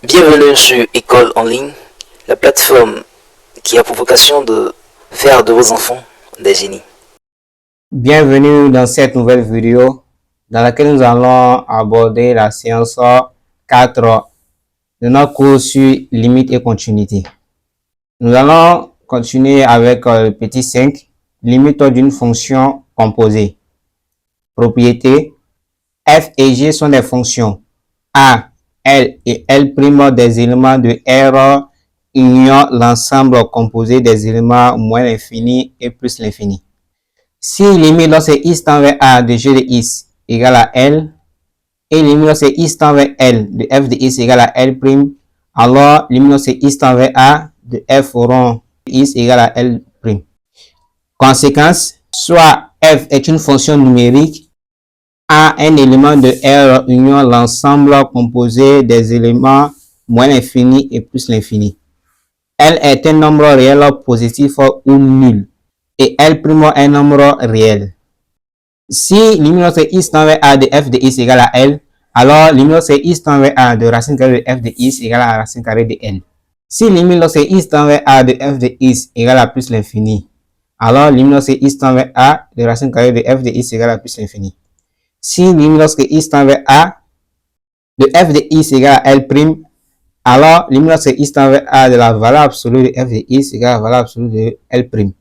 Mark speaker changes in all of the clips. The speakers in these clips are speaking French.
Speaker 1: Bienvenue sur École en ligne, la plateforme qui a pour vocation de faire de vos enfants des génies.
Speaker 2: Bienvenue dans cette nouvelle vidéo dans laquelle nous allons aborder la séance 4 de notre cours sur limite et continuité. Nous allons continuer avec le petit 5, limite d'une fonction composée. Propriété, f et g sont des fonctions a, L et L' des éléments de R union l'ensemble composé des éléments moins l'infini et plus l'infini. Si limite lorsque x tend vers A de g de x égale à L et limite lorsque x tend vers L de f de x égale à L', alors limite lorsque x tend vers A de f rond de x égale à L'. Conséquence, soit f est une fonction numérique A un élément de R union l'ensemble composé des éléments moins l'infini et plus l'infini. L est un nombre réel positif ou nul et L' est un nombre réel. Si limite lorsque x tend vers A de f de x égale à L, alors limite lorsque x tend vers A de racine carrée de f de x égale à racine carrée de L. Si limite lorsque x tend vers A de f de x égale à plus l'infini, alors limite lorsque x tend vers A de racine carrée de f de x égale à plus l'infini. Si limite lorsque x tend vers A de f de x égale à L', alors limite lorsque x tend vers A de la valeur absolue de f de x égale à la valeur absolue de L'.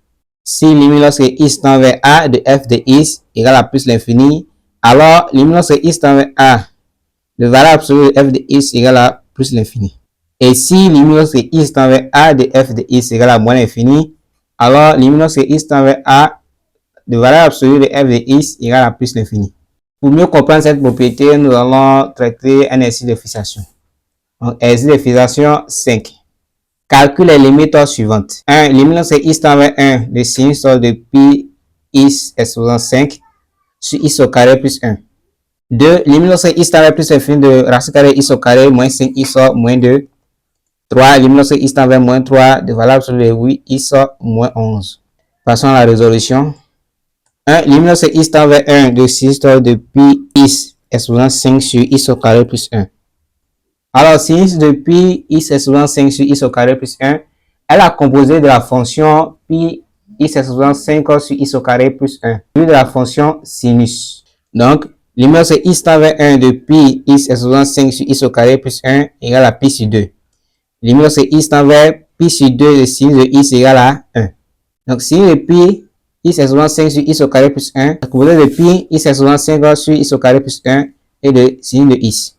Speaker 2: Si limite lorsque x tend vers A de f de x égale à plus l'infini, alors limite lorsque x tend vers A de valeur absolue de f de x égale à plus l'infini. Et si limite lorsque x tend vers A de f de x égale à moins l'infini, alors limite lorsque x tend vers A de valeur absolue de f de x égale à plus l'infini. Pour mieux comprendre cette propriété, nous allons traiter un exercice de fixation. Donc, exercice de fixation 5. Calcule les limites suivantes. 1. Limite lorsque x tend vers 1 de sinus de pi x exposant 5 sur x au carré plus 1. 2. Limite lorsque x tend vers plus l'infini de racine carrée x au carré moins 5x moins 2. 3. Limite lorsque x tend vers moins 3 de valeur absolue de 8x moins 11. Passons à la résolution. 1. Limite lorsque x tend vers 1 de sinus de pi x exposant 5 sur x au carré plus 1. Alors, sinus de pi x exposant 5 sur x au carré plus 1 est la composée de la fonction pi x exposant 5 sur x au carré plus 1, puis de la fonction sinus. Donc, limite lorsque x tend vers 1 de pi x exposant 5 sur x au carré plus 1 égale à pi sur 2. Limite lorsque x tend vers pi sur 2 de sinus de x égale à 1. Donc, sinus de pi x exposant 5 sur x au carré plus 1 est composé de pi x exposant 5 sur x au carré plus 1 et de sinus de x.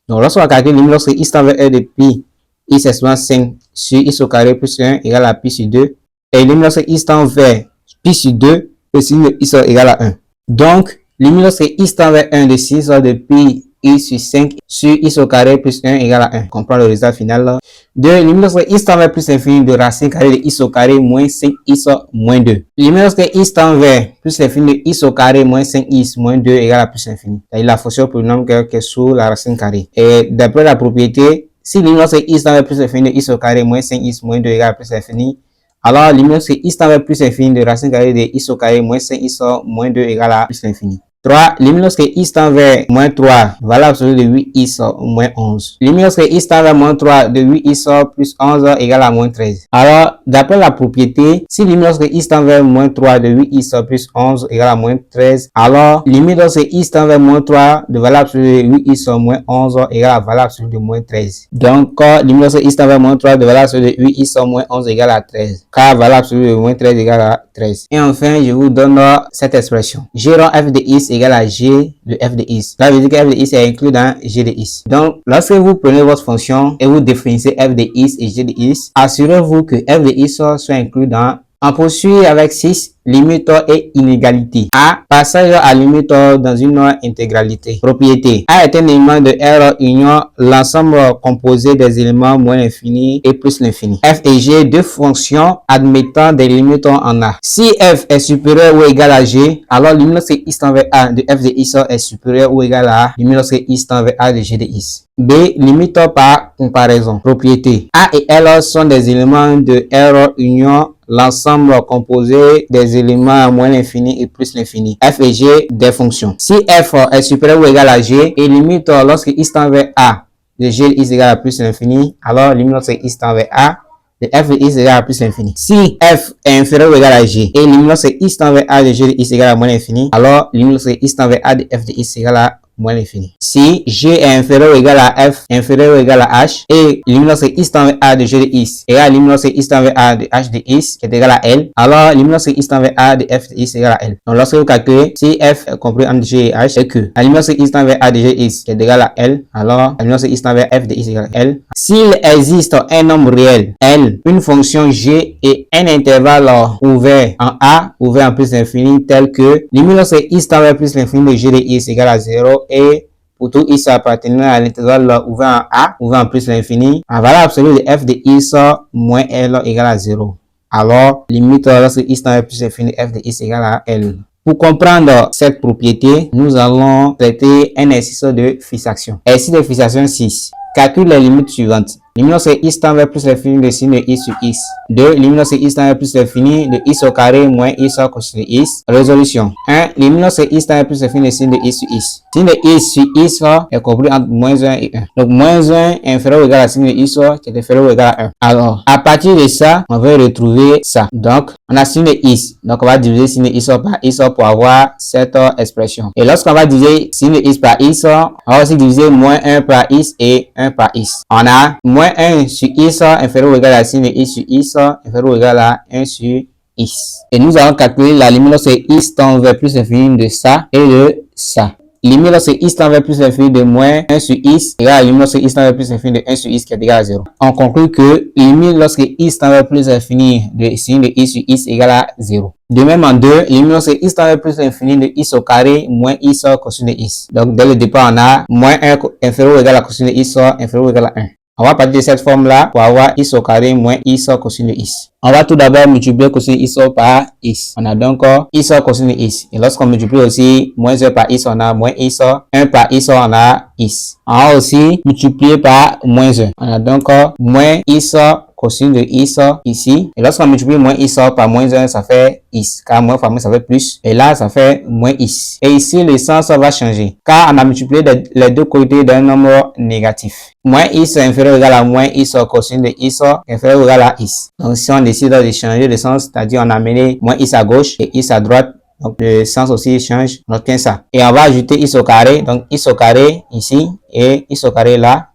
Speaker 2: Donc, lorsqu'on va calculer limite lorsque x tend vers 1 de pi x exposant 5 sur x au carré plus 1 égale à pi sur 2. Et limite lorsque x tend vers pi sur 2, le signe de x égale à 1. Donc, limite lorsque x tend vers 1 de sinus de pi x sur 5 sur x au carré plus 1 égale à 1. On comprend le résultat final. 2. Limite lorsque x tend vers plus l'infini de racine carrée de x au carré moins 5x moins 2. Limite lorsque x tend vers plus l'infini de x au carré moins 5x moins 2 égale à plus l'infini. C'est-à-dire la fonction polynomiale qui est sous la racine carrée. Et d'après la propriété, si limite lorsque x tend vers plus l'infini de x au carré moins 5x moins 2 égale à plus l'infini, alors limite lorsque x tend vers plus l'infini de racine carrée de x au carré moins 5x moins 2 égale à plus l'infini. 3. Limite lorsque x tend vers moins 3, valeur absolue de 8x moins 11. Limite lorsque x tend vers moins 3 de 8x plus 11 égale à moins 13. Alors, d'après la propriété, si limite lorsque x tend vers moins 3 de 8x plus 11 égale à moins 13, alors limite lorsque x tend vers moins 3 de valeur absolue de 8x moins 11 égale à valeur absolue de moins 13. Donc, limite lorsque x tend vers moins 3 de valeur absolue de 8x moins 11 égale à 13. Car valeur absolue de moins 13 égale à 13. Et enfin, je vous donne cette expression. G rond f de x égale à g de f de x. Ça veut dire que f de x est inclus dans g de x. Donc, lorsque vous prenez votre fonction et vous définissez f de x et g de x, assurez-vous que f de x soit inclus dans. On poursuit avec 6. Limite et inégalité. A. Passage à limite dans une intégralité. Propriété. A est un élément de R union l'ensemble composé des éléments moins l'infini et plus l'infini. F et G, deux fonctions admettant des limites en A. Si F est supérieur ou égal à G, alors limite lorsque x tend vers A de f de x est supérieur ou égal à A, limite lorsque x tend vers A de g de x. B. Limite par comparaison. Propriété. A et L sont des éléments de R union l'ensemble composé des éléments moins l'infini et plus l'infini. F et G des fonctions. Si F est supérieur ou égal à G et limite lorsque x tend vers A de g de x égale à plus l'infini, alors limite lorsque x tend vers a, de f de x égale à plus l'infini. Si f est inférieur ou égal à g, et limite lorsque x tend vers a de g de x égale à moins l'infini, alors limite lorsque x tend vers a de f de x égale à moins l'infini. Si g est inférieur ou égal à f, inférieur ou égal à h, et limite lorsque x tend vers a de g de x égale à limite lorsque x tend vers a de h de x qui est égal à L, alors limite lorsque x tend vers a de f de x égale à L. Donc lorsque vous calculez si f est compris entre g et h, et que à limite lorsque x tend vers a de g de x qui est égal à L, alors à limite lorsque x tend vers f de x égale à L. S'il existe un nombre réel L, une fonction g et un intervalle ouvert en a, ouvert en plus l'infini, tel que limite lorsque x tend vers plus l'infini de g de x égale à 0, et pour tout x appartenant à l'intervalle ouvert en a, ouvert en plus l'infini, en valeur absolue de f de x moins L égale à 0. Alors, limite lorsque x tend vers plus l'infini, f de x égale à L. Pour comprendre cette propriété, nous allons traiter un exercice de fixation. Exercice de fixation 6. Calcule les limites suivantes. Limite lorsque x tend vers plus l'infini de sin de x sur x. 2. Limite lorsque x tend vers plus l'infini de x au carré moins x cosine de x. Résolution. 1. Limite lorsque x tend vers plus l'infini de sin de x sur x. Sin de x sur x est compris entre moins 1 et 1. Donc moins 1 est inférieur ou égal à sin de x qui est inférieur ou égal à 1. Alors, à partir de ça, on va retrouver ça. Donc, on a sin de x. Donc, on va diviser sin de x par x pour avoir cette expression. Et lorsqu'on va diviser sin de x par x, on va aussi diviser moins 1 par x et 1 par x. On a moins 1 sur x inférieur ou égal à sin de x sur x inférieur ou égal à 1 sur x. Et nous allons calculer la limite lorsque x tend vers plus l'infini de ça et de ça. Limite lorsque x tend vers plus l'infini de moins 1 sur x égale à limite lorsque x tend vers plus l'infini de 1 sur x qui est égal à 0. On conclut que limite lorsque x tend vers plus l'infini de sin de x sur x égale à 0. De même en 2, limite lorsque x tend vers plus l'infini de x au carré moins x cosine de x. Donc dès le départ, on a moins 1 inférieur ou égal à cosine de x inférieur ou égal à 1. On va partir de cette forme-là pour avoir x au carré moins x cosine de x. On va tout d'abord multiplier cosine de x par x. On a donc x cosine de x. Et lorsqu'on multiplie aussi moins 1 par x, on a moins x. 1 par x, on a x. On va aussi multiplier par moins 1. On a donc moins x cosine de x ici. Et lorsqu'on multiplie moins x par moins 1, ça fait x. Car moins fois moins, ça fait plus. Et là, ça fait moins x. Et ici, le sens va changer. Car on a multiplié les deux côtés d'un nombre négatif. Moins x inférieur ou égal à moins x cosine de x inférieur ou égal à x. Donc, si on décide de changer de sens, c'est-à-dire on a amené moins x à gauche et x à droite, donc le sens aussi change, on obtient ça. Et on va ajouter x au carré, donc x au carré ici et x au carré là,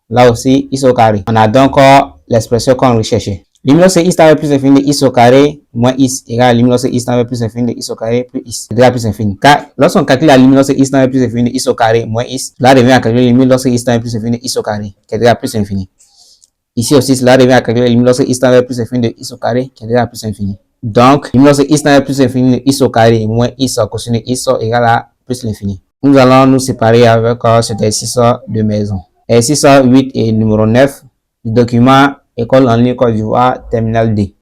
Speaker 2: là aussi x au carré. On a donc l'expression qu'on recherchait. Limite lorsque x tend vers plus l'infini de x au carré moins x égale à limite lorsque x tend vers plus l'infini de x au carré plus x égale à plus l'infini. Car lorsqu'on calcule la limite lorsque x tend vers plus l'infini de x au carré moins x, cela revient à calculer la limite lorsque x tend vers plus l'infini de x au carré qui est égal à plus l'infini. Ici aussi, cela revient à calculer la limite lorsque x tend vers plus l'infini de x au carré qui est égal à plus l'infini. Donc, limite lorsque x tend vers plus l'infini de x au carré moins x cosine de x égale à plus l'infini. Nous allons nous séparer avec cet exercice de maison. Exercice 8 et numéro 9 du document École en ligne Côte d'Ivoire, terminal D.